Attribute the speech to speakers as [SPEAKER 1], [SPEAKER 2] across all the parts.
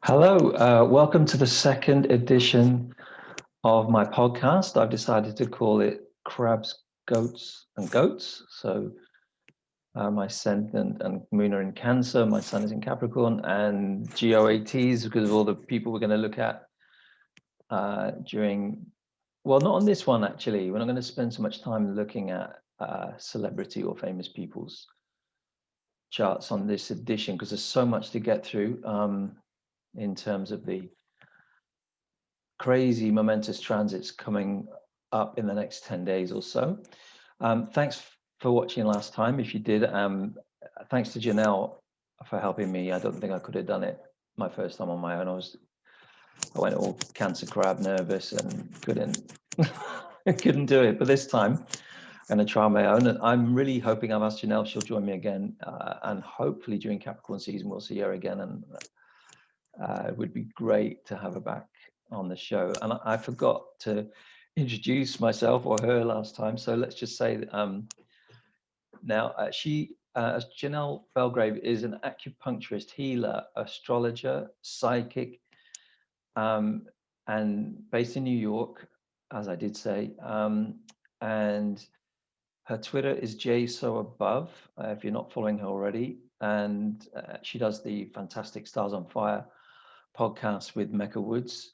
[SPEAKER 1] Hello, welcome to the second edition of my podcast. I've decided to call it Crabs, Goats and Goats. So my Sun and Moon are in Cancer, my Sun is in Capricorn, and GOATs because of all the people we're going to look at well, not on this one actually. We're not going to spend so much time looking at celebrity or famous people's charts on this edition because there's so much to get through in terms of the crazy momentous transits coming up in the next 10 days or so. Thanks for watching last time. If you did, thanks to Janelle for helping me. I don't think I could have done it my first time on my own. I went all cancer crab nervous and couldn't couldn't do it. But this time I'm going to try my own. And I'm really hoping I've asked Janelle, she'll join me again. And hopefully during Capricorn season, we'll see her again. And it would be great to have her back on the show. And I forgot to introduce myself or her last time. So let's just say that now she, Janelle Belgrave, is an acupuncturist, healer, astrologer, psychic, and based in New York, as I did say. And her Twitter is JSoAbove, if you're not following her already. And she does the fantastic Stars on Fire podcast with Mecca Woods.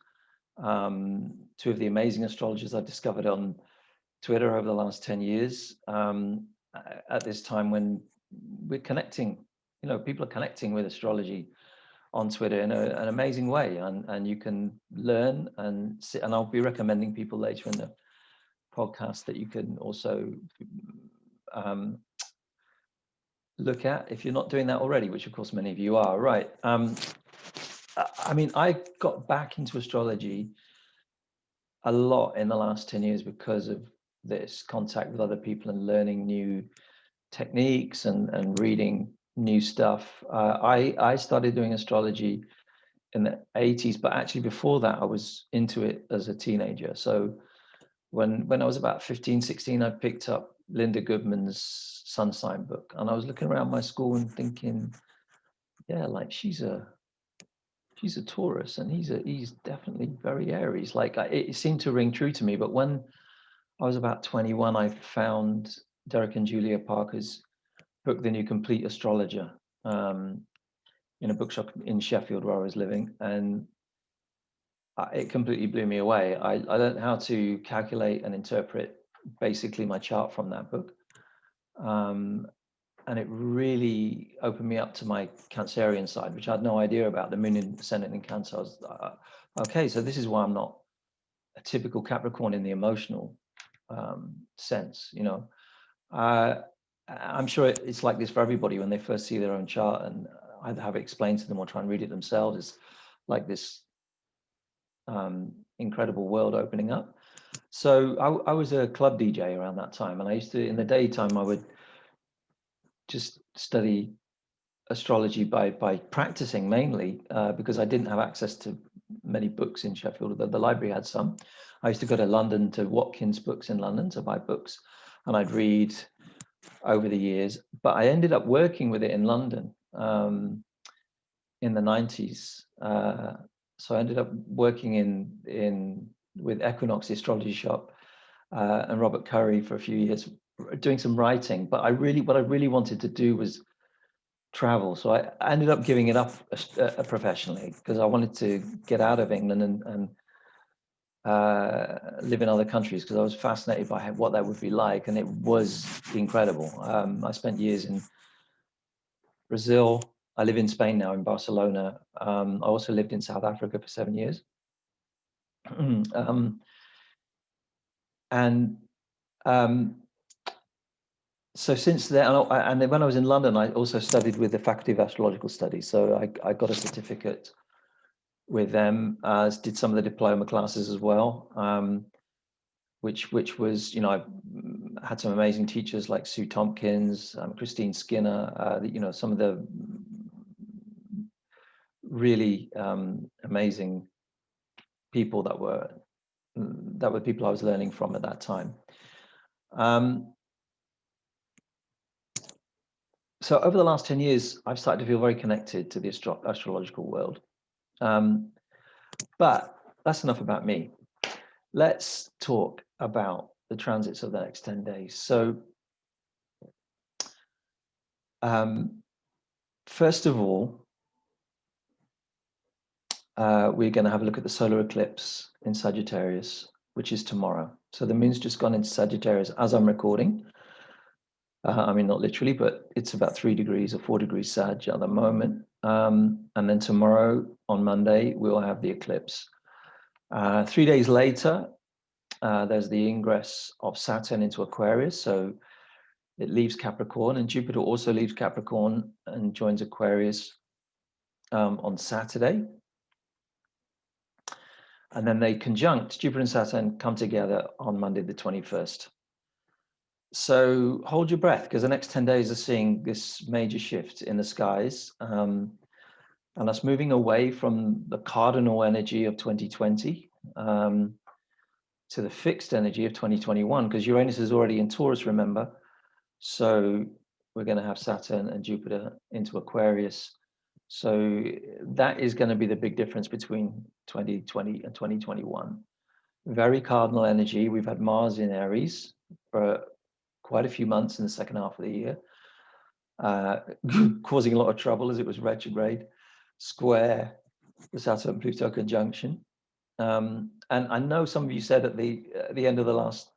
[SPEAKER 1] Two of the amazing astrologers I discovered on Twitter over the last 10 years. At this time when we're connecting, people are connecting with astrology on Twitter in an amazing way, and you can learn and see, and I'll be recommending people later in the podcast that you can also look at if you're not doing that already, which of course many of you are, right? I mean, I got back into astrology a lot in the last 10 years because of this contact with other people and learning new techniques and reading new stuff. I started doing astrology in the 80s, but actually before that, I was into it as a teenager. So when I was about 15, 16, I picked up Linda Goodman's sun sign book, and I was looking around my school and thinking, yeah, like she's a Taurus and he's definitely very Aries. Like it seemed to ring true to me. But when I was about 21, I found Derek and Julia Parker's book, The New Complete Astrologer, in a bookshop in Sheffield where I was living, and it completely blew me away. I learned how to calculate and interpret basically my chart from that book. And it really opened me up to my Cancerian side, which I had no idea about. The moon and ascendant in Cancer. I was okay, so this is why I'm not a typical Capricorn in the emotional sense. I'm sure it's like this for everybody when they first see their own chart and either have it explained to them or try and read it themselves. It's like this incredible world opening up. So I was a club DJ around that time, and I used to, in the daytime, I would just study astrology by practicing mainly because I didn't have access to many books in Sheffield. The library had some. I used to go to London to Watkins Books in London to buy books, and I'd read over the years. But I ended up working with it in London in the 90s. So I ended up working with Equinox, the astrology shop, and Robert Curry for a few years, doing some writing. But what I really wanted to do was travel. So I ended up giving it up professionally because I wanted to get out of England and live in other countries because I was fascinated by what that would be like, and it was incredible. I spent years in Brazil. I live in Spain now, in Barcelona. I also lived in South Africa for 7 years. So since then, and then when I was in London, I also studied with the Faculty of Astrological Studies. So I got a certificate with them, did some of the diploma classes as well, which was, I had some amazing teachers like Sue Tompkins, Christine Skinner, some of the really amazing people that were people I was learning from at that time. So over the last 10 years, I've started to feel very connected to the astrological world. But that's enough about me. Let's talk about the transits of the next 10 days. So first of all, we're going to have a look at the solar eclipse in Sagittarius, which is tomorrow. So the moon's just gone into Sagittarius as I'm recording. I mean, not literally, but it's about 3 degrees or 4 degrees Sag at the moment. And then tomorrow on Monday, we'll have the eclipse. 3 days later, there's the ingress of Saturn into Aquarius. So it leaves Capricorn, and Jupiter also leaves Capricorn and joins Aquarius on Saturday. And then they conjunct, Jupiter and Saturn come together on Monday, the 21st. So hold your breath, because the next 10 days are seeing this major shift in the skies. And that's moving away from the cardinal energy of 2020 to the fixed energy of 2021, because Uranus is already in Taurus, remember? So we're going to have Saturn and Jupiter into Aquarius. So that is going to be the big difference between 2020 and 2021. Very cardinal energy. We've had Mars in Aries for quite a few months in the second half of the year, causing a lot of trouble as it was retrograde, square the Saturn-Pluto conjunction. And I know some of you said at the end of the last,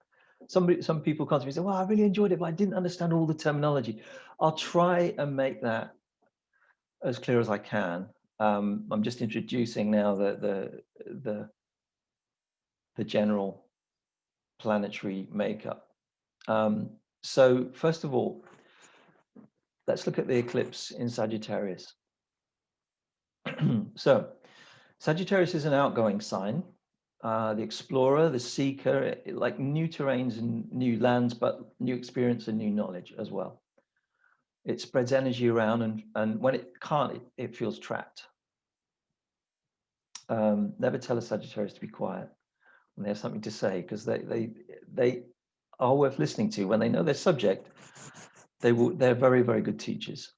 [SPEAKER 1] some people come to me and say, well, I really enjoyed it, but I didn't understand all the terminology. I'll try and make that as clear as I can. I'm just introducing now the general planetary makeup. So first of all, let's look at the eclipse in Sagittarius. So Sagittarius is an outgoing sign, the explorer, the seeker, like new terrains and new lands, but new experience and new knowledge as well. It spreads energy around, and when it can't, it feels trapped. Never tell a Sagittarius to be quiet when they have something to say, because they are worth listening to. When they know their subject, they're very, very good teachers.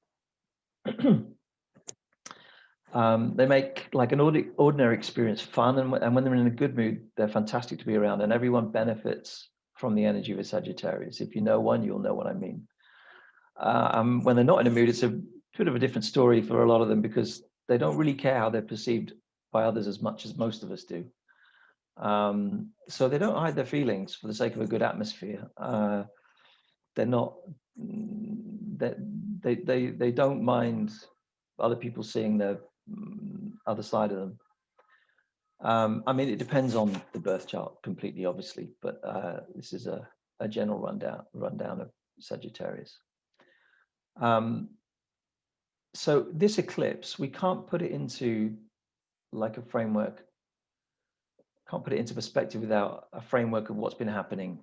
[SPEAKER 1] They make like an ordinary experience fun, and when they're in a good mood, they're fantastic to be around, and everyone benefits from the energy of a Sagittarius. If you know one, you'll know what I mean. When they're not in a mood, it's a bit of a different story for a lot of them, because they don't really care how they're perceived by others as much as most of us do. So they don't hide their feelings for the sake of a good atmosphere. They're not, they don't mind other people seeing the other side of them. I mean, it depends on the birth chart completely, obviously, but this is a general rundown of Sagittarius. So this eclipse, we can't put it into like a framework, can't put it into perspective without a framework of what's been happening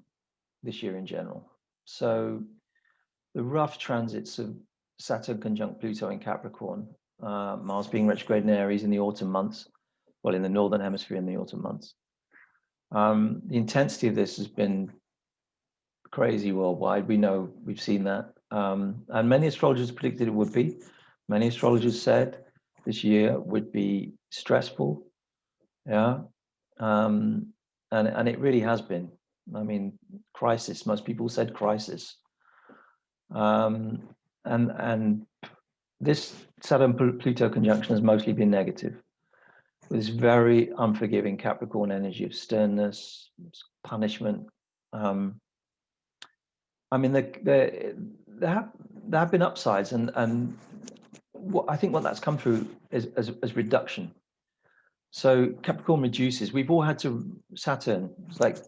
[SPEAKER 1] this year in general. So the rough transits of Saturn conjunct Pluto in Capricorn, Mars being retrograde in Aries in the autumn months, well, in the Northern Hemisphere in the autumn months. The intensity of this has been crazy worldwide. We know, we've seen that. And many astrologers predicted it would be. Many astrologers said this year would be stressful. Yeah. And it really has been. I mean, crisis. Most people said crisis. And this Saturn-Pluto conjunction has mostly been negative. This very unforgiving Capricorn energy of sternness, punishment. I mean, there have been upsides, and I think what that's come through is as reduction. So Capricorn reduces. We've all had to, Saturn, it's like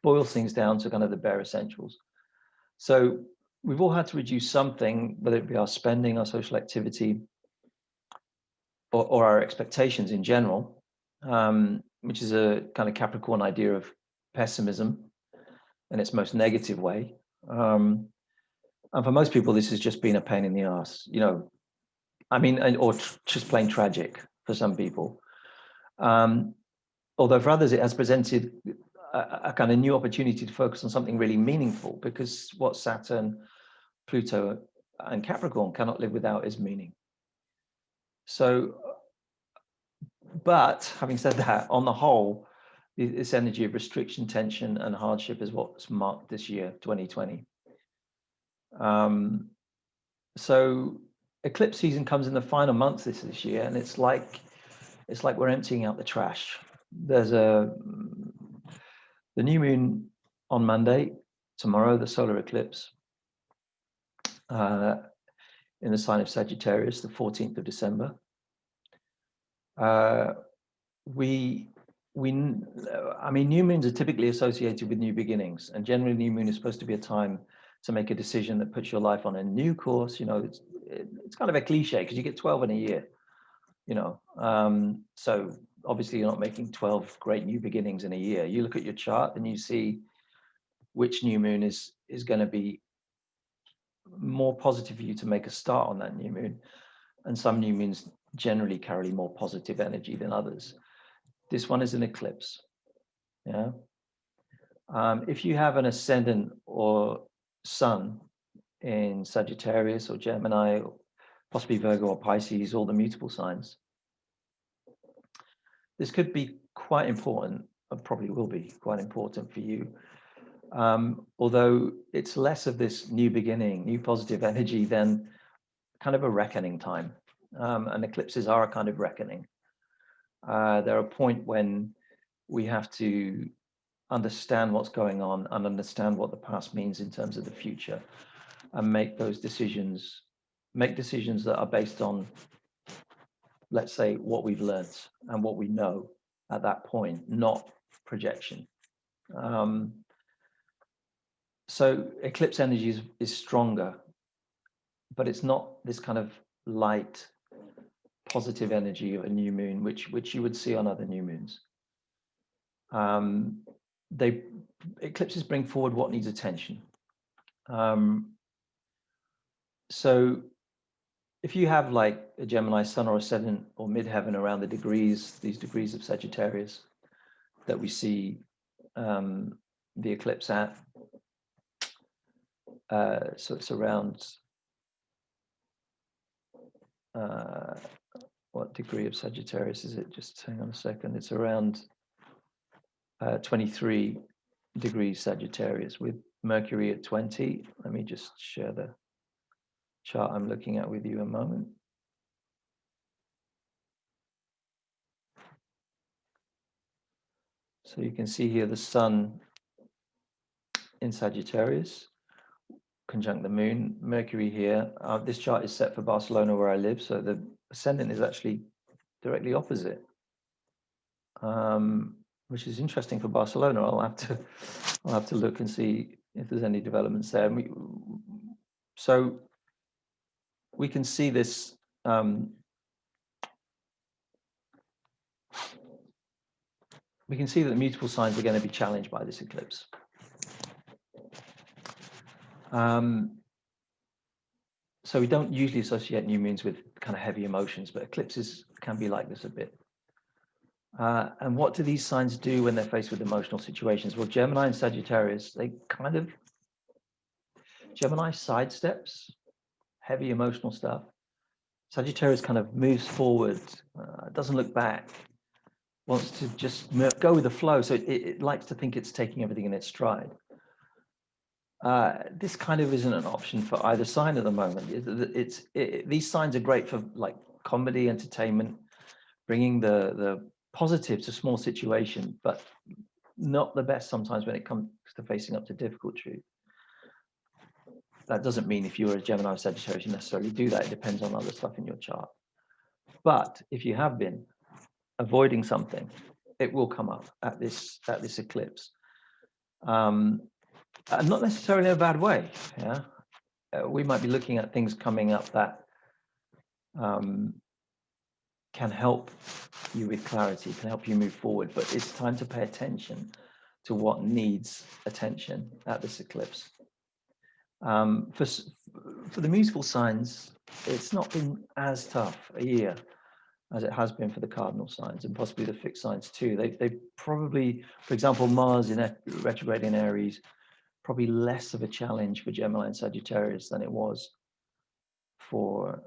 [SPEAKER 1] boils things down to kind of the bare essentials. So we've all had to reduce something, whether it be our spending, our social activity, or our expectations in general, which is a kind of Capricorn idea of pessimism in its most negative way. And for most people, this has just been a pain in the ass, you know, I mean, or just plain tragic for some people. Although for others, it has presented a kind of new opportunity to focus on something really meaningful, because what Saturn, Pluto, and Capricorn cannot live without is meaning. So, but having said that, on the whole, this energy of restriction, tension, and hardship is what's marked this year, 2020. So eclipse season comes in the final month this year, and it's like we're emptying out the trash. There's the new moon on Monday, tomorrow, the solar eclipse in the sign of Sagittarius, the 14th of December. I mean, new moons are typically associated with new beginnings, and generally new moon is supposed to be a time to make a decision that puts your life on a new course. You know, it's kind of a cliche because you get 12 in a year, you know. So obviously you're not making 12 great new beginnings in a year. You look at your chart and you see which new moon is going to be more positive for you to make a start on that new moon. And some new moons generally carry more positive energy than others. This one is an eclipse. Yeah. If you have an ascendant or sun in Sagittarius or Gemini, or possibly Virgo or Pisces, all the mutable signs, this could be quite important, and probably will be quite important for you. Although it's less of this new beginning, new positive energy than kind of a reckoning time. And eclipses are a kind of reckoning. They're a point when we have to understand what's going on and understand what the past means in terms of the future, and make those decisions, that are based on, let's say, what we've learned and what we know at that point, not projection. So eclipse energy is stronger, but it's not this kind of light, positive energy of a new moon, which you would see on other new moons. Eclipses bring forward what needs attention. So if you have like a Gemini sun or ascendant or midheaven around these degrees of Sagittarius that we see the eclipse at, so it's around what degree of Sagittarius is it? Just hang on a second. It's around 23 degrees Sagittarius with Mercury at 20. Let me just share the chart I'm looking at with you a moment. So you can see here the sun in Sagittarius, conjunct the moon, Mercury here. This chart is set for Barcelona where I live, so the ascendant is actually directly opposite, which is interesting for Barcelona. I'll have to look and see if there's any developments there. So we can see this. We can see that the mutable signs are going to be challenged by this eclipse. So we don't usually associate new moons with kind of heavy emotions, but eclipses can be like this a bit. And what do these signs do when they're faced with emotional situations? Well, Gemini and Sagittarius, Gemini sidesteps heavy emotional stuff. Sagittarius kind of moves forward, doesn't look back, wants to just go with the flow. So it likes to think it's taking everything in its stride. This kind of isn't an option for either sign at the moment. These signs are great for like comedy, entertainment, bringing the positive to small situation, but not the best sometimes when it comes to facing up to difficult truth. That doesn't mean if you're a Gemini or Sagittarius, you necessarily do that. It depends on other stuff in your chart. But if you have been avoiding something, it will come up at this eclipse. And not necessarily in a bad way. Yeah, we might be looking at things coming up that can help you with clarity, can help you move forward. But it's time to pay attention to what needs attention at this eclipse. For the mutable signs, it's not been as tough a year as it has been for the cardinal signs and possibly the fixed signs too. They probably, for example, Mars in retrograde in Aries, probably less of a challenge for Gemini and Sagittarius than it was for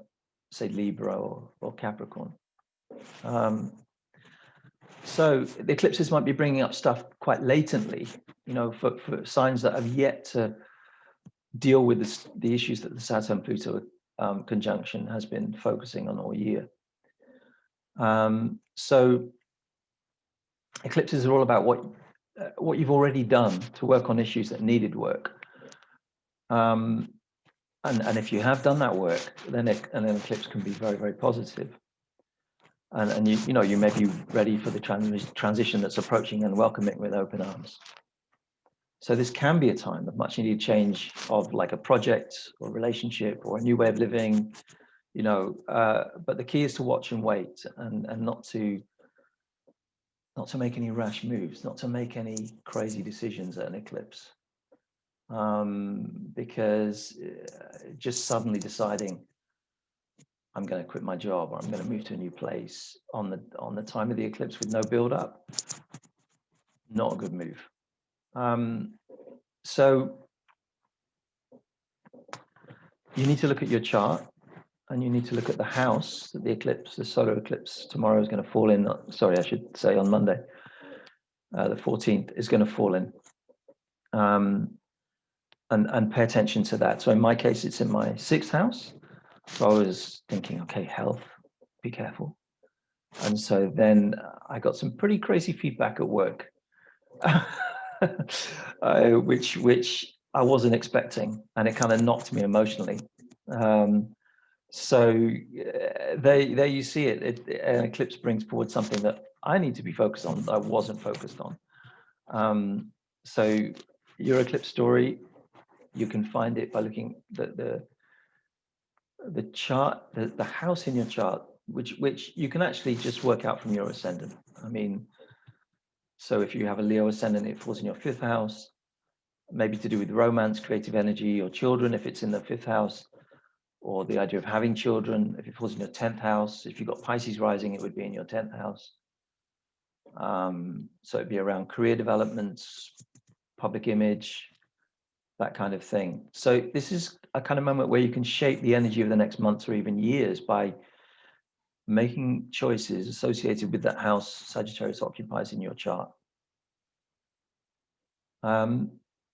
[SPEAKER 1] say, Libra or Capricorn. So the eclipses might be bringing up stuff quite latently, you know, for signs that have yet to deal with the issues that the Saturn-Pluto conjunction has been focusing on all year. So eclipses are all about what you've already done to work on issues that needed work. And if you have done that work, then an eclipse can be very, very positive. And you know, you may be ready for the transition that's approaching and welcome it with open arms. So this can be a time of much needed change of like a project or relationship or a new way of living, you know, but the key is to watch and wait and not to make any rash moves, not to make any crazy decisions at an eclipse. Because just suddenly deciding I'm going to quit my job or I'm going to move to a new place on the time of the eclipse with no build up, not a good move. So you need to look at your chart and you need to look at the house that the solar eclipse tomorrow is going to fall in. Sorry, I should say on Monday, the 14th is going to fall in. And pay attention to that. So in my case, it's in my 6th house. So I was thinking, okay, health, be careful. And so then I got some pretty crazy feedback at work, which I wasn't expecting, and it kind of knocked me emotionally. So there you see it. An eclipse brings forward something that I need to be focused on that I wasn't focused on. So your eclipse story, you can find it by looking at the chart, the house in your chart, which you can actually just work out from your ascendant. I mean, so if you have a Leo ascendant, it falls in your 5th house, maybe to do with romance, creative energy, or children if it's in the 5th house, or the idea of having children if it falls in your 10th house. If you've got Pisces rising, it would be in your 10th house. So it'd be around career developments, public image, that kind of thing. So this is a kind of moment where you can shape the energy of the next months or even years by making choices associated with that house Sagittarius occupies in your chart.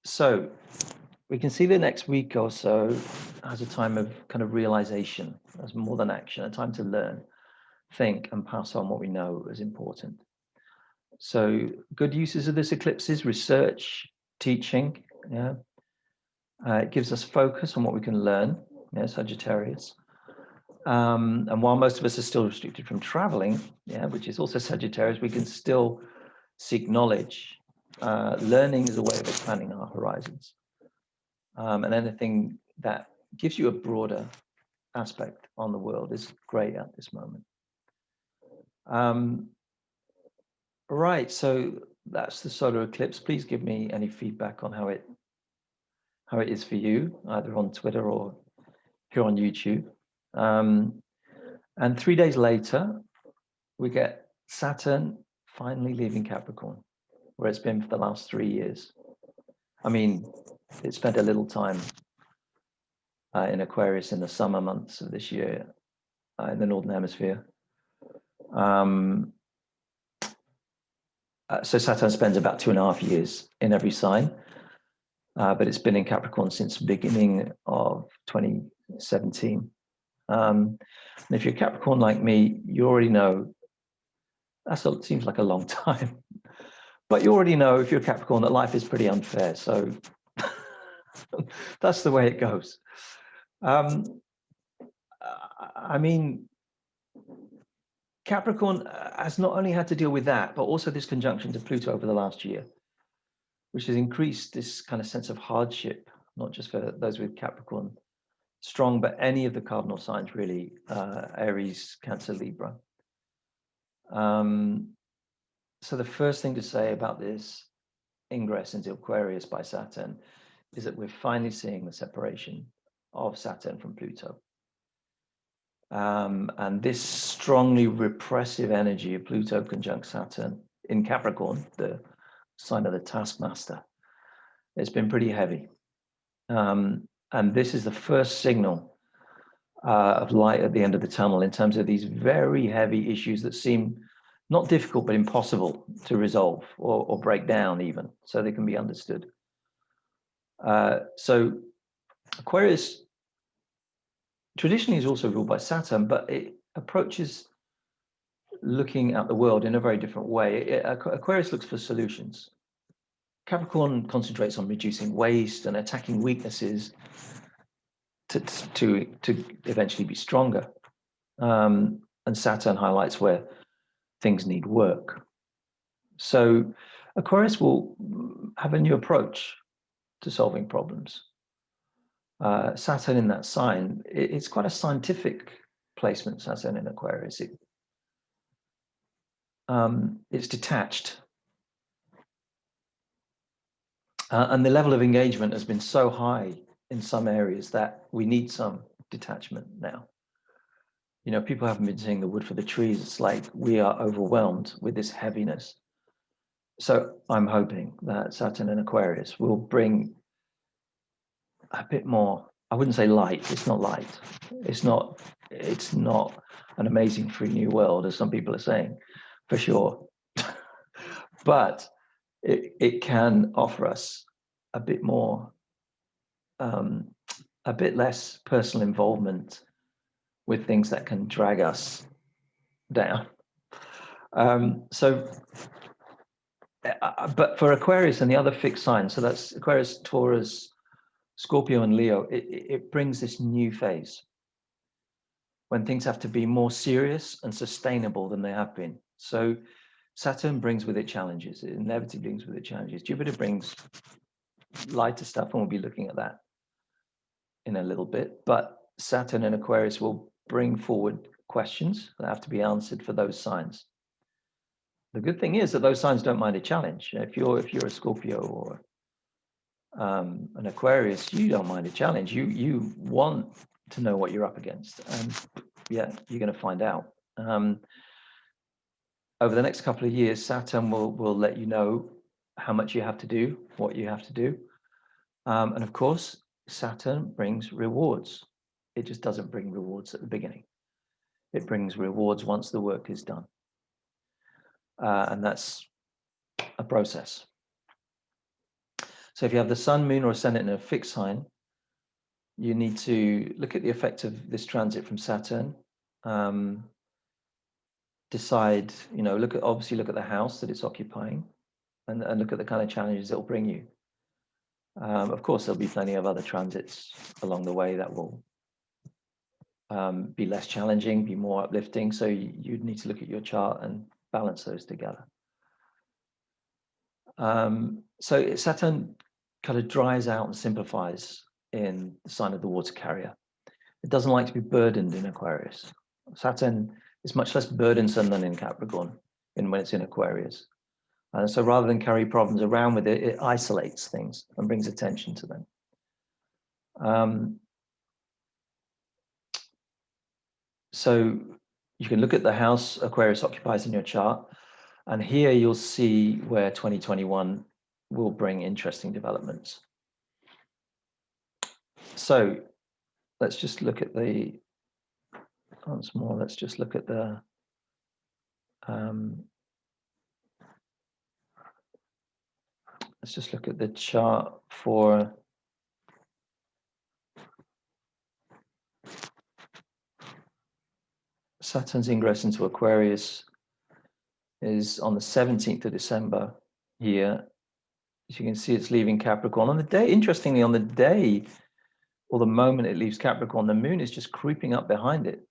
[SPEAKER 1] So we can see the next week or so as a time of kind of realization, as more than action, a time to learn, think, and pass on what we know is important. So good uses of this eclipse is research, teaching, yeah. It gives us focus on what we can learn, yeah, Sagittarius. And while most of us are still restricted from traveling, yeah, which is also Sagittarius, we can still seek knowledge. Learning is a way of expanding our horizons. And anything that gives you a broader aspect on the world is great at this moment. Right, so that's the solar eclipse. Please give me any feedback on how it is for you, either on Twitter or here on YouTube. And 3 days later, we get Saturn finally leaving Capricorn, where it's been for the last 3 years. I mean, it spent a little time in Aquarius in the summer months of this year in the Northern Hemisphere. So Saturn spends about 2.5 years in every sign, but it's been in Capricorn since the beginning of 2017. And if you're Capricorn like me, you already know, seems like a long time, but you already know if you're Capricorn that life is pretty unfair. So that's the way it goes. I mean, Capricorn has not only had to deal with that, but also this conjunction to Pluto over the last year, which has increased this kind of sense of hardship, not just for those with Capricorn strong, but any of the cardinal signs really, Aries, Cancer, Libra. So the first thing to say about this ingress into Aquarius by Saturn is that we're finally seeing the separation of Saturn from Pluto. And this strongly repressive energy of Pluto conjunct Saturn in Capricorn, the sign of the taskmaster, it's been pretty heavy. And this is the first signal of light at the end of the tunnel in terms of these very heavy issues that seem not difficult, but impossible to resolve or break down even, so they can be understood. So Aquarius traditionally is also ruled by Saturn, but it approaches looking at the world in a very different way. Aquarius looks for solutions. Capricorn concentrates on reducing waste and attacking weaknesses to eventually be stronger. And Saturn highlights where things need work. So Aquarius will have a new approach to solving problems. Saturn in that sign, it's quite a scientific placement, Saturn in Aquarius. It's detached. And the level of engagement has been so high in some areas that we need some detachment now. You know, people haven't been seeing the wood for the trees. It's like we are overwhelmed with this heaviness. So I'm hoping that Saturn in Aquarius will bring a bit more, I wouldn't say light, it's not light. It's not an amazing free new world, as some people are saying, for sure. But it can offer us a bit more, a bit less personal involvement with things that can drag us down. But for Aquarius and the other fixed signs, so that's Aquarius, Taurus, Scorpio, and Leo, it brings this new phase when things have to be more serious and sustainable than they have been. So Saturn brings with it challenges. It inevitably brings with it challenges. Jupiter brings lighter stuff, and we'll be looking at that in a little bit. But Saturn and Aquarius will bring forward questions that have to be answered for those signs. The good thing is that those signs don't mind a challenge. If you're a Scorpio or an Aquarius, you don't mind a challenge. You want to know what you're up against, and yeah, you're going to find out. Over the next couple of years, Saturn will let you know how much you have to do, what you have to do, and of course, Saturn brings rewards. It just doesn't bring rewards at the beginning. It brings rewards once the work is done, and that's a process. So if you have the Sun, Moon, or Ascendant in a fixed sign, you need to look at the effect of this transit from Saturn. Decide, you know, obviously look at the house that it's occupying, and look at the kind of challenges it will bring you. Of course, there'll be plenty of other transits along the way that will be less challenging, be more uplifting. So you'd need to look at your chart and balance those together. So Saturn kind of dries out and simplifies in the sign of the water carrier. It doesn't like to be burdened in Aquarius. Saturn is much less burdensome than in Capricorn when it's in Aquarius. And so rather than carry problems around with it, it isolates things and brings attention to them. So you can look at the house Aquarius occupies in your chart, and here you'll see where 2021 will bring interesting developments. So let's just look at once more, let's just look at the let's just look at the chart for Saturn's ingress into Aquarius is on the 17th of December here. As you can see, it's leaving Capricorn. On the day, interestingly, on the day or the moment it leaves Capricorn, the moon is just creeping up behind it.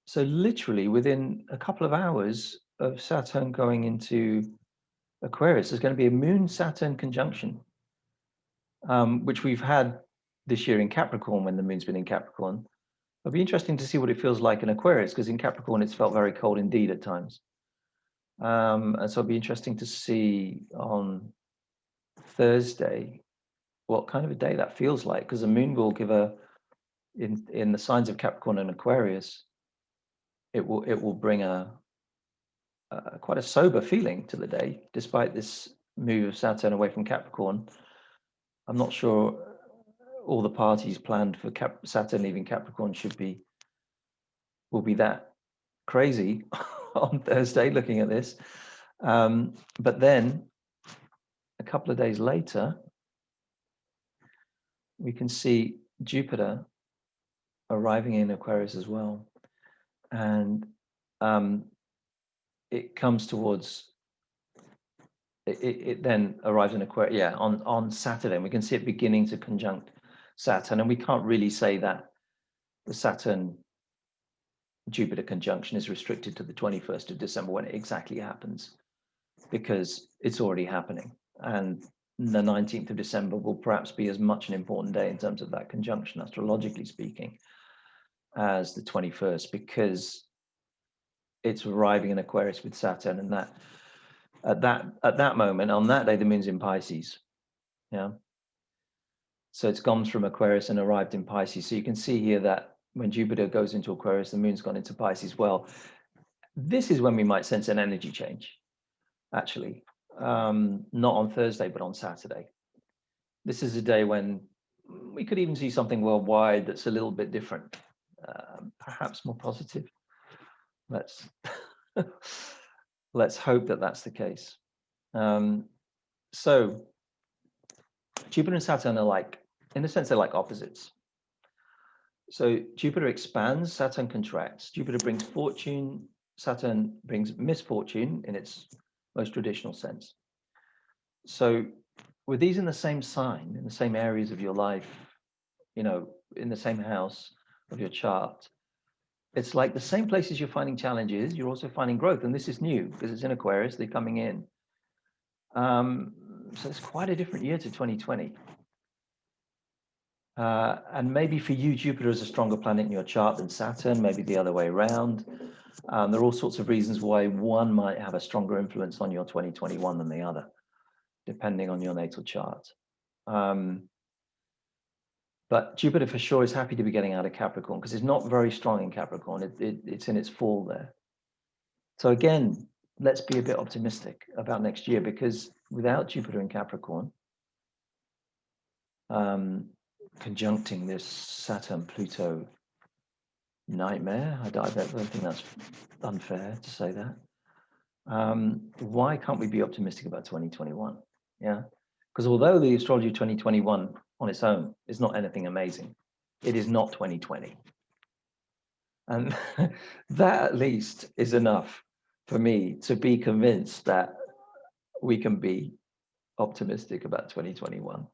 [SPEAKER 1] So literally within a couple of hours of Saturn going into Aquarius, there's going to be a moon-Saturn conjunction, which we've had this year in Capricorn when the moon's been in Capricorn. It'll be interesting to see what it feels like in Aquarius, because in Capricorn it's felt very cold indeed at times. And so it'll be interesting to see on Thursday what kind of a day that feels like, because the moon will give in the signs of Capricorn and Aquarius, it will bring quite a sober feeling to the day, despite this move of Saturn away from Capricorn. I'm not sure all the parties planned for Saturn leaving Capricorn will be that crazy on Thursday looking at this. But then a couple of days later, we can see Jupiter arriving in Aquarius as well. And it comes towards, it then arrives in Aquarius, yeah, on Saturday. And we can see it beginning to conjunct Saturn. And we can't really say that the Saturn-Jupiter conjunction is restricted to the 21st of December when it exactly happens, because it's already happening. And the 19th of December will perhaps be as much an important day in terms of that conjunction, astrologically speaking, as the 21st, because it's arriving in Aquarius with Saturn, and that at that moment, on that day, the moon's in Pisces. Yeah. So it's gone from Aquarius and arrived in Pisces. So you can see here that when Jupiter goes into Aquarius, the moon's gone into Pisces. Well, this is when we might sense an energy change, actually. Not on Thursday, but on Saturday. This is a day when we could even see something worldwide that's a little bit different, perhaps more positive. Let's hope that that's the case. So Jupiter and Saturn are like, in a sense, they're like opposites. So Jupiter expands, Saturn contracts. Jupiter brings fortune, Saturn brings misfortune in its most traditional sense. So with these in the same sign, in the same areas of your life, you know, in the same house of your chart, it's like the same places you're finding challenges, you're also finding growth. And this is new because it's in Aquarius, they're coming in. So it's quite a different year to 2020. And maybe for you, Jupiter is a stronger planet in your chart than Saturn, maybe the other way around. There are all sorts of reasons why one might have a stronger influence on your 2021 than the other, depending on your natal chart. But Jupiter for sure is happy to be getting out of Capricorn because it's not very strong in Capricorn. It's in its fall there. So again, let's be a bit optimistic about next year, because without Jupiter in Capricorn, conjuncting this Saturn-Pluto nightmare, I don't think that's unfair to say that. Why can't we be optimistic about 2021? Yeah, because although the astrology of 2021 on its own is not anything amazing, it is not 2020. And that at least is enough for me to be convinced that we can be optimistic about 2021.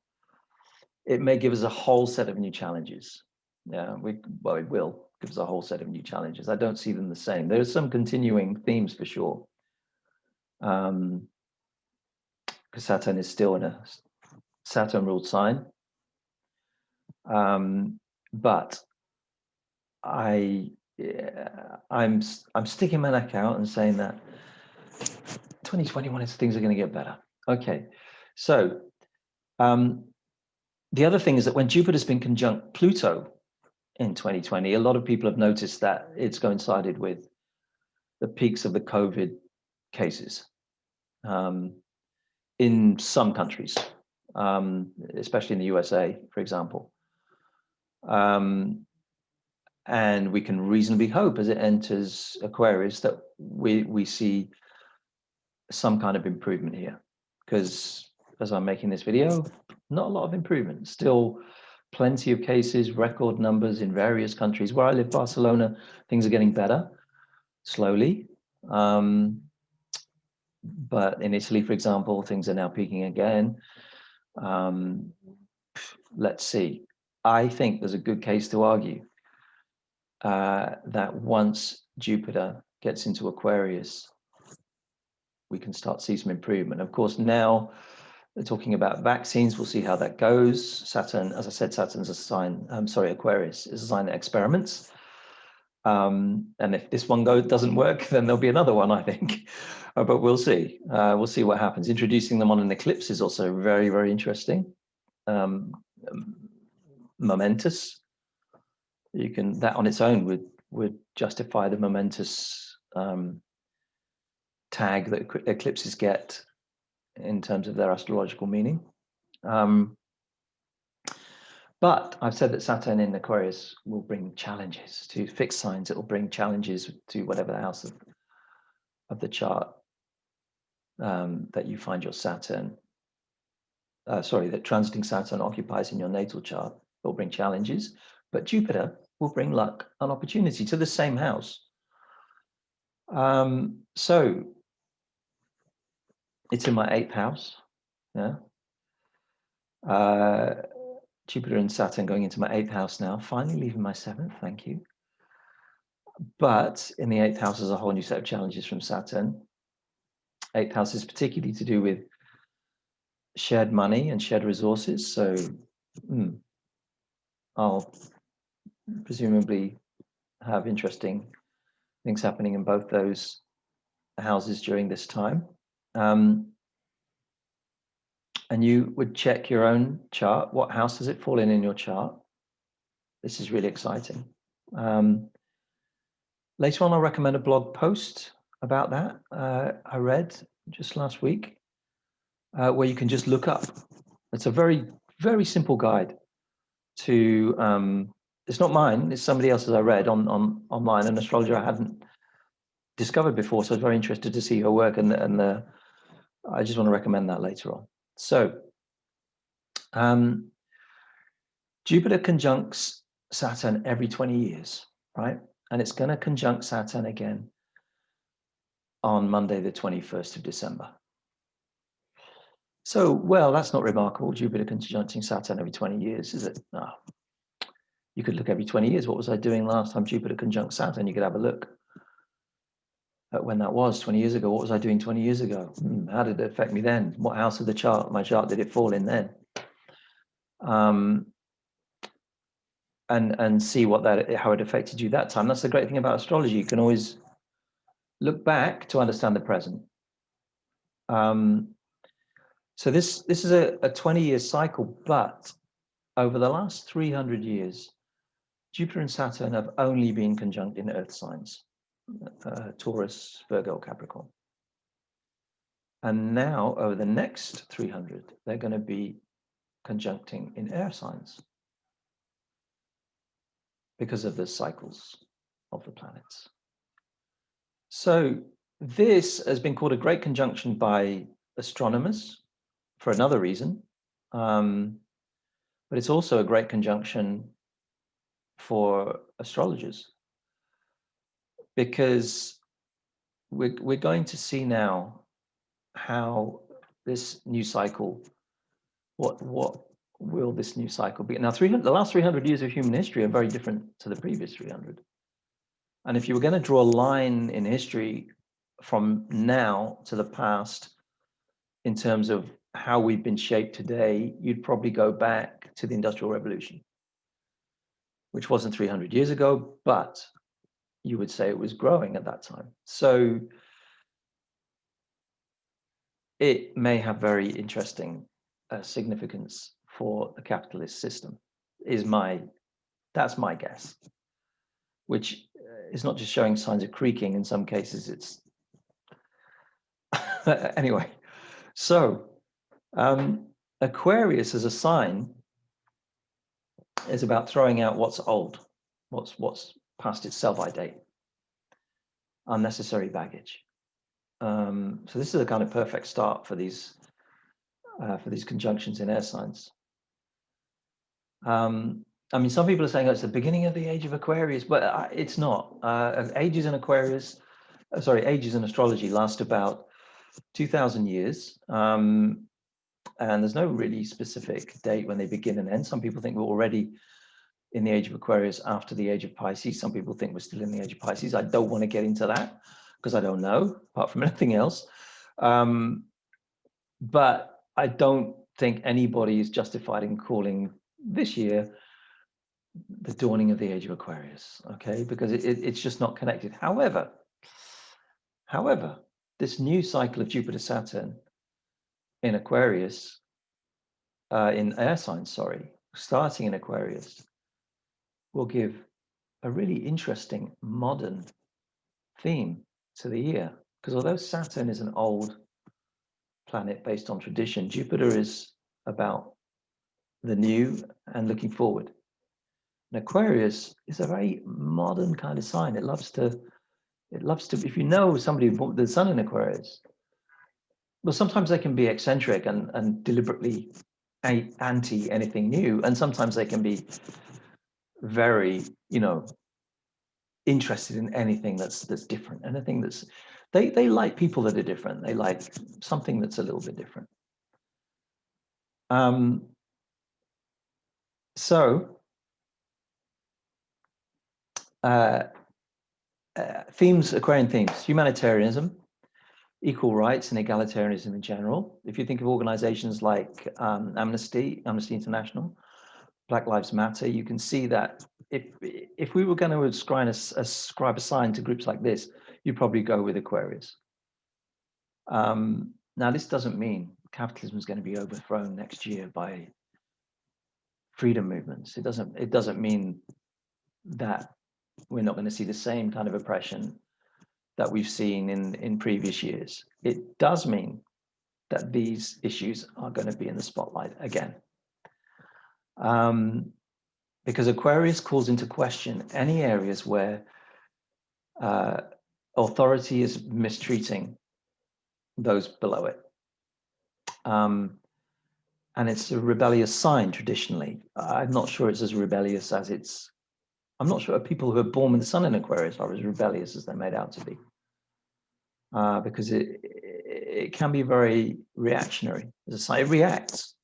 [SPEAKER 1] It may give us a whole set of new challenges. Yeah, it will give us a whole set of new challenges. I don't see them the same. There's some continuing themes for sure. Because Saturn is still in a Saturn-ruled sign. But I'm sticking my neck out and saying that 2021 things are going to get better. Okay, so the other thing is that when Jupiter's been conjunct Pluto in 2020, a lot of people have noticed that it's coincided with the peaks of the COVID cases in some countries, especially in the USA, for example. And we can reasonably hope as it enters Aquarius that we see some kind of improvement here, because as I'm making this video, not a lot of improvement, still plenty of cases, record numbers in various countries. Where I live, Barcelona, things are getting better slowly. But in Italy, for example, things are now peaking again. Let's see. I think there's a good case to argue that once Jupiter gets into Aquarius, we can start to see some improvement. Of course, now they're talking about vaccines. We'll see how that goes. Saturn, as I said, Saturn's a sign, Aquarius is a sign that experiments. And if this one doesn't work, then there'll be another one, I think. But we'll see. We'll see what happens. Introducing them on an eclipse is also very, very interesting. Momentous. You can, that on its own would justify the momentous tag that eclipses get in terms of their astrological meaning. But I've said that Saturn in Aquarius will bring challenges to fixed signs. It will bring challenges to whatever house of the chart that you find your Saturn, that transiting Saturn occupies in your natal chart. It will bring challenges, but Jupiter will bring luck and opportunity to the same house. So it's in my 8th house. Yeah. Jupiter and Saturn going into my 8th house now, finally leaving my 7th, thank you. But in the 8th house is a whole new set of challenges from Saturn. 8th house is particularly to do with shared money and shared resources. So I'll presumably have interesting things happening in both those houses during this time. And you would check your own chart. What house does it fall in your chart? This is really exciting. Later on, I'll recommend a blog post about that I read just last week, where you can just look up. It's a very, very simple guide to, it's not mine, it's somebody else's I read online, an astrologer I hadn't discovered before, so I was very interested to see her work, and I just want to recommend that later on. So, Jupiter conjuncts Saturn every 20 years, right? And it's going to conjunct Saturn again on Monday, the 21st of December. So, well, that's not remarkable. Jupiter conjuncting Saturn every 20 years, is it? No. You could look every 20 years. What was I doing last time Jupiter conjunct Saturn? You could have a look at when that was 20 years ago. What was I doing 20 years ago? How did it affect me then? What house of the chart, my chart, did it fall in then? And see how it affected you that time. That's the great thing about astrology. You can always look back to understand the present. So this is a 20-year cycle, but over the last 300 years, Jupiter and Saturn have only been conjunct in Earth signs, Taurus, Virgo, Capricorn. And now, over the next 300, they're going to be conjuncting in air signs because of the cycles of the planets. So this has been called a great conjunction by astronomers for another reason, but it's also a great conjunction for astrologers, because we're going to see now how this new cycle, what will this new cycle be? Now, the last 300 years of human history are very different to the previous 300. And if you were going to draw a line in history from now to the past in terms of how we've been shaped today, you'd probably go back to the Industrial Revolution, which wasn't 300 years ago, but you would say it was growing at that time. So it may have very interesting significance for the capitalist system, that's my guess, which is not just showing signs of creaking. In some cases, it's anyway. So Aquarius as a sign is about throwing out what's old, what's past its sell-by date, unnecessary baggage. So this is a kind of perfect start for these conjunctions in air signs. I mean, some people are saying, oh, it's the beginning of the age of Aquarius, but it's not. Ages in astrology last about 2,000 years. And there's no really specific date when they begin and end. Some people think we're already in the age of Aquarius after the age of Pisces. Some people think we're still in the age of Pisces. I don't want to get into that because I don't know, apart from anything else. But I don't think anybody is justified in calling this year the dawning of the age of Aquarius, okay? Because it's just not connected. However, this new cycle of Jupiter-Saturn in Aquarius, in air signs, starting in Aquarius, will give a really interesting modern theme to the year. Because although Saturn is an old planet based on tradition, Jupiter is about the new and looking forward. And Aquarius is a very modern kind of sign. It loves to, if you know somebody with the sun in Aquarius, well, sometimes they can be eccentric and deliberately anti anything new. And sometimes they can be very, interested in anything that's different, anything that's, they like people that are different. They like something that's a little bit different. Themes, Aquarian themes: humanitarianism, equal rights, and egalitarianism in general. If you think of organizations like Amnesty International, Black Lives Matter, you can see that if we were going to ascribe a sign to groups like this, you'd probably go with Aquarius. Now, this doesn't mean capitalism is going to be overthrown next year by freedom movements. It doesn't mean that we're not going to see the same kind of oppression that we've seen in previous years. It does mean that these issues are going to be in the spotlight again. Because Aquarius calls into question any areas where authority is mistreating those below it. And it's a rebellious sign traditionally. I'm not sure it's as rebellious as I'm not sure people who are born with the sun in Aquarius are as rebellious as they're made out to be. Because it can be very reactionary. As a sign, it reacts.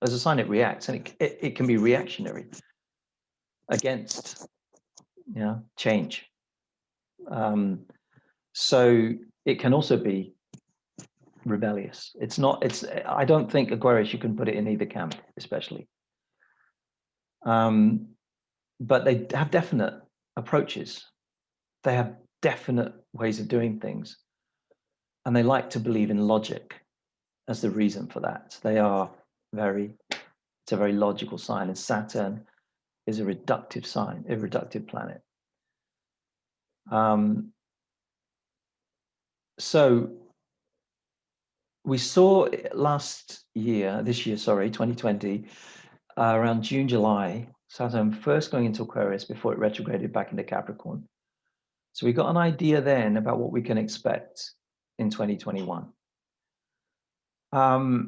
[SPEAKER 1] As a sign, it reacts, and it can be reactionary against, change. So it can also be rebellious. I don't think Aquarius, you can put it in either camp, especially. But they have definite approaches. They have definite ways of doing things. And they like to believe in logic as the reason for that. It's a very logical sign. And Saturn is a reductive sign, a reductive planet. So we saw this year, 2020, around June, July, Saturn first going into Aquarius before it retrograded back into Capricorn. So we got an idea then about what we can expect in 2021.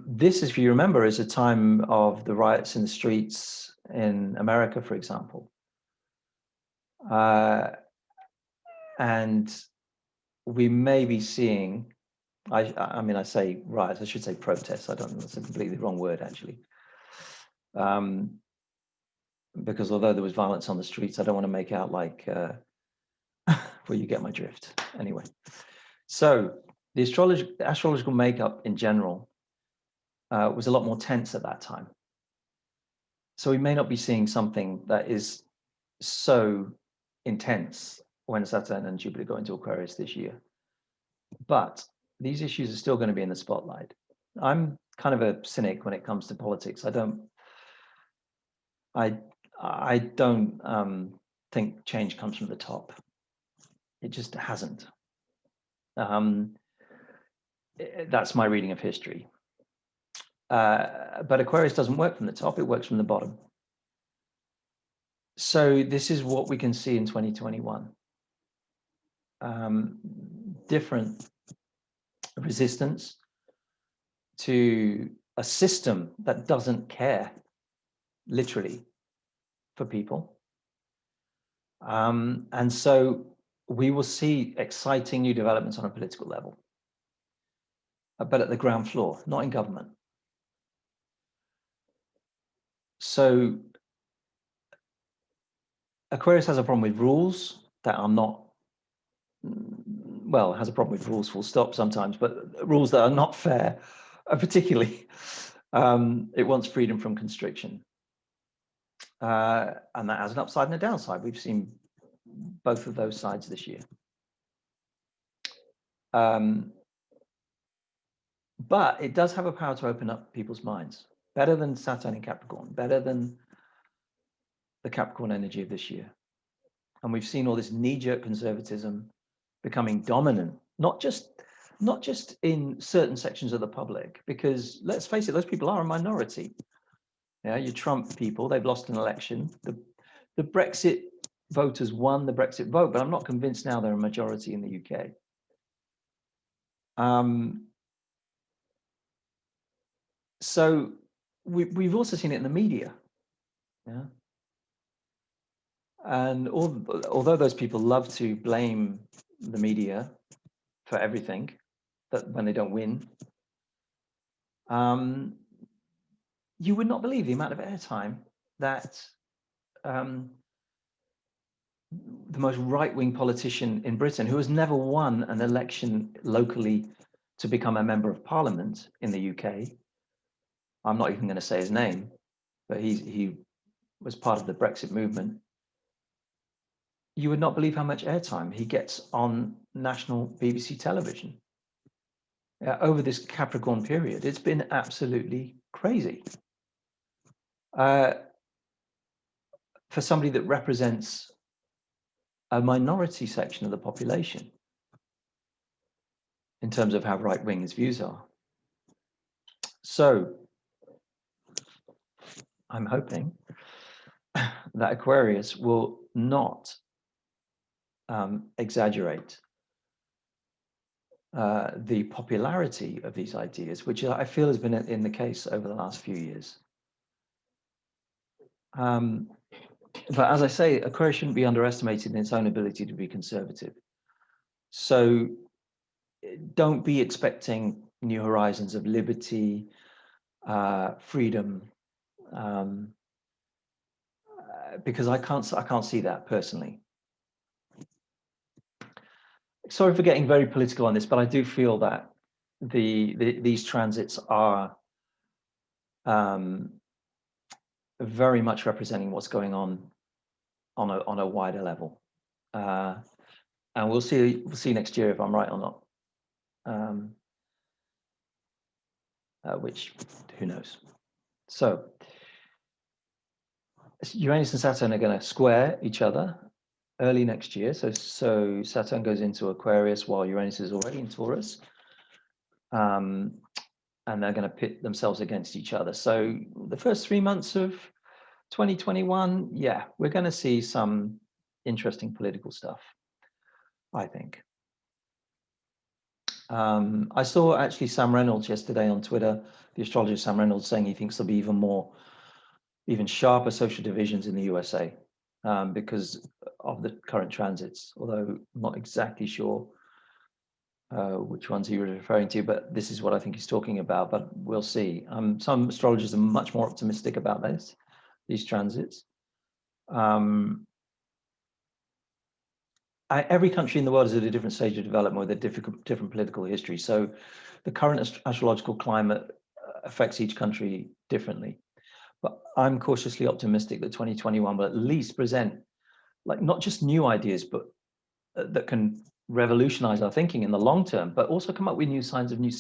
[SPEAKER 1] This, if you remember, is a time of the riots in the streets in America, for example. And we may be seeing, I say riots, I should say protests. I don't know, that's a completely wrong word, actually. Because although there was violence on the streets, I don't want to make out like, well, you get my drift. Anyway, so the astrological makeup in general was a lot more tense at that time. So we may not be seeing something that is so intense when Saturn and Jupiter go into Aquarius this year. But these issues are still going to be in the spotlight. I'm kind of a cynic when it comes to politics. I don't think change comes from the top. It just hasn't. That's my reading of history. But Aquarius doesn't work from the top, it works from the bottom. So this is what we can see in 2021. Different resistance to a system that doesn't care, literally, for people. And so we will see exciting new developments on a political level, but at the ground floor, not in government. So Aquarius has a problem with rules that are not, well, has a problem with rules full stop sometimes, but rules that are not fair, particularly. It wants freedom from constriction. And that has an upside and a downside. We've seen both of those sides this year. But it does have a power to open up people's minds, better than Saturn in Capricorn, better than the Capricorn energy of this year. And we've seen all this knee-jerk conservatism becoming dominant, not just in certain sections of the public, because let's face it, those people are a minority. Yeah, you Trump people, they've lost an election. The Brexit voters won the Brexit vote, but I'm not convinced now they're a majority in the UK. So we've also seen it in the media. Yeah. And although those people love to blame the media for everything, that when they don't win, you would not believe the amount of airtime that the most right-wing politician in Britain, who has never won an election locally to become a member of parliament in the UK, I'm not even going to say his name, but he was part of the Brexit movement. You would not believe how much airtime he gets on national BBC television over this Capricorn period. It's been absolutely crazy. For somebody that represents a minority section of the population in terms of how right-wing his views are. So I'm hoping that Aquarius will not exaggerate the popularity of these ideas, which I feel has been in the case over the last few years. But as I say, Aquarius shouldn't be underestimated in its own ability to be conservative. So don't be expecting new horizons of liberty, freedom, because I can't see that personally. Sorry for getting very political on this, but I do feel that these transits are very much representing what's going on a wider level, and we'll see next year if I'm right or not. Which who knows? So Uranus and Saturn are going to square each other early next year. So Saturn goes into Aquarius while Uranus is already in Taurus. And they're going to pit themselves against each other. So the first 3 months of 2021, yeah, we're going to see some interesting political stuff, I think. I saw actually Sam Reynolds yesterday on Twitter, the astrologer Sam Reynolds, saying he thinks there'll be even sharper social divisions in the USA because of the current transits, although I'm not exactly sure which ones he was referring to, but this is what I think he's talking about, but we'll see. Some astrologers are much more optimistic about these transits. Every country in the world is at a different stage of development with a different political history. So the current astrological climate affects each country differently. But I'm cautiously optimistic that 2021 will at least present like not just new ideas, but that can revolutionize our thinking in the long term, but also come up with new signs of new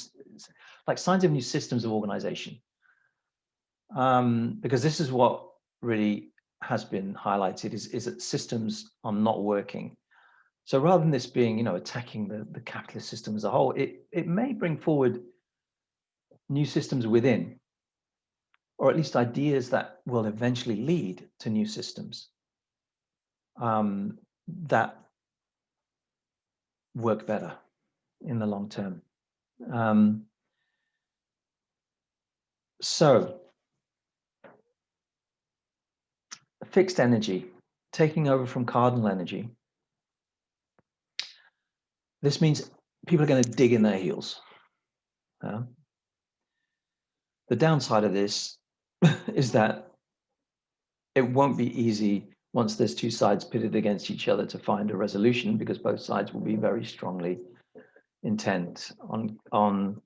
[SPEAKER 1] systems of organization. Because this is what really has been highlighted is that systems are not working. So rather than this being, attacking the capitalist system as a whole, it may bring forward new systems within, or at least ideas that will eventually lead to new systems that work better in the long term. So fixed energy, taking over from cardinal energy. This means people are going to dig in their heels. The downside of this is that it won't be easy once there's two sides pitted against each other to find a resolution, because both sides will be very strongly intent on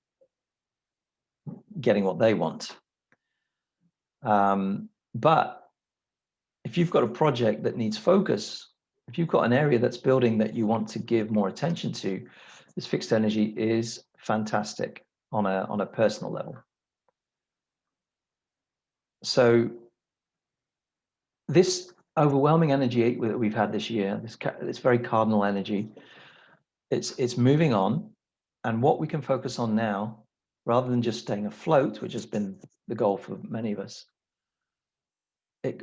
[SPEAKER 1] getting what they want. But if you've got a project that needs focus, if you've got an area that's building that you want to give more attention to, this fixed energy is fantastic on a personal level. So this overwhelming energy that we've had this year, this very cardinal energy, it's moving on, and what we can focus on now, rather than just staying afloat, which has been the goal for many of us,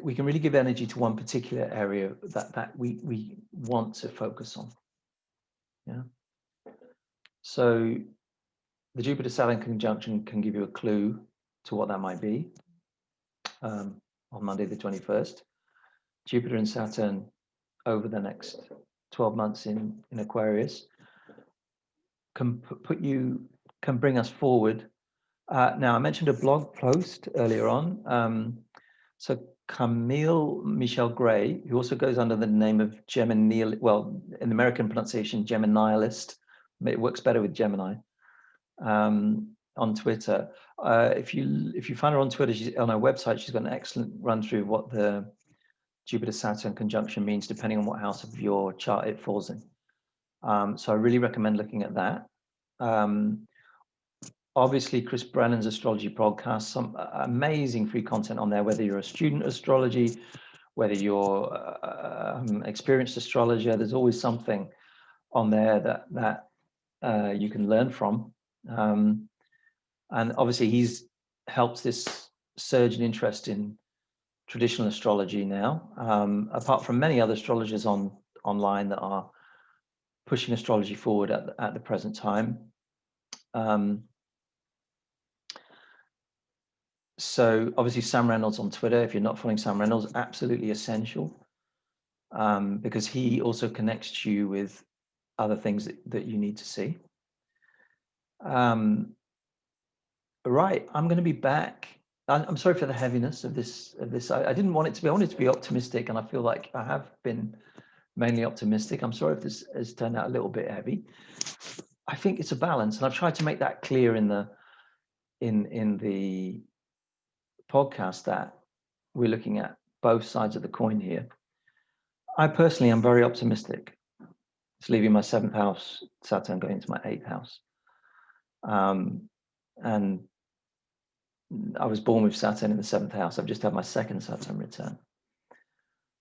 [SPEAKER 1] we can really give energy to one particular area that we want to focus on. Yeah. So the Jupiter-Saturn conjunction can give you a clue to what that might be on Monday the 21st. Jupiter and Saturn over the next 12 months in Aquarius can bring us forward. Now, I mentioned a blog post earlier on. So Camille Michelle Gray, who also goes under the name of Gemini, well, in American pronunciation, Geminialist. It works better with Gemini. On Twitter. If you find her on Twitter, she's on her website, she's got an excellent run through what the Jupiter-Saturn conjunction means, depending on what house of your chart it falls in. So I really recommend looking at that. Obviously, Chris Brennan's astrology podcast, some amazing free content on there, whether you're a student astrology, whether you're experienced astrologer, there's always something on there that you can learn from. And obviously he's helped this surge in interest in traditional astrology now, apart from many other astrologers online that are pushing astrology forward at the present time. So obviously Sam Reynolds on Twitter, if you're not following Sam Reynolds, absolutely essential, because he also connects you with other things that you need to see. Right, I'm going to be back. I'm sorry for the heaviness of this. I didn't want it to be. I wanted to be optimistic, and I feel like I have been mainly optimistic. I'm sorry if this has turned out a little bit heavy. I think it's a balance, and I've tried to make that clear in the podcast that we're looking at both sides of the coin here. I personally am very optimistic. It's leaving my 7th house, Saturn going into my 8th house, and I was born with Saturn in the 7th house. I've just had my 2nd Saturn return.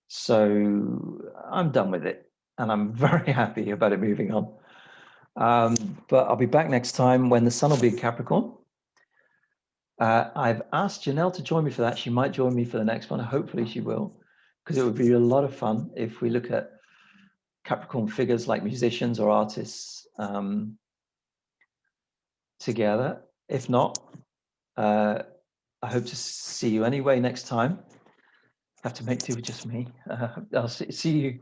[SPEAKER 1] So I'm done with it. And I'm very happy about it moving on. But I'll be back next time when the sun will be in Capricorn. I've asked Janelle to join me for that. She might join me for the next one. Hopefully she will, because it would be a lot of fun if we look at Capricorn figures like musicians or artists together. If not, I hope to see you anyway next time. I have to make do with just me. I'll see you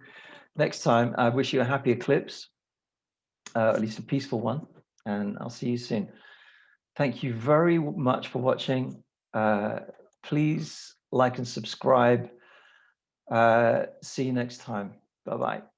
[SPEAKER 1] next time. I wish you a happy eclipse, at least a peaceful one, and I'll see you soon. Thank you very much for watching. Please like and subscribe. See you next time. Bye-bye.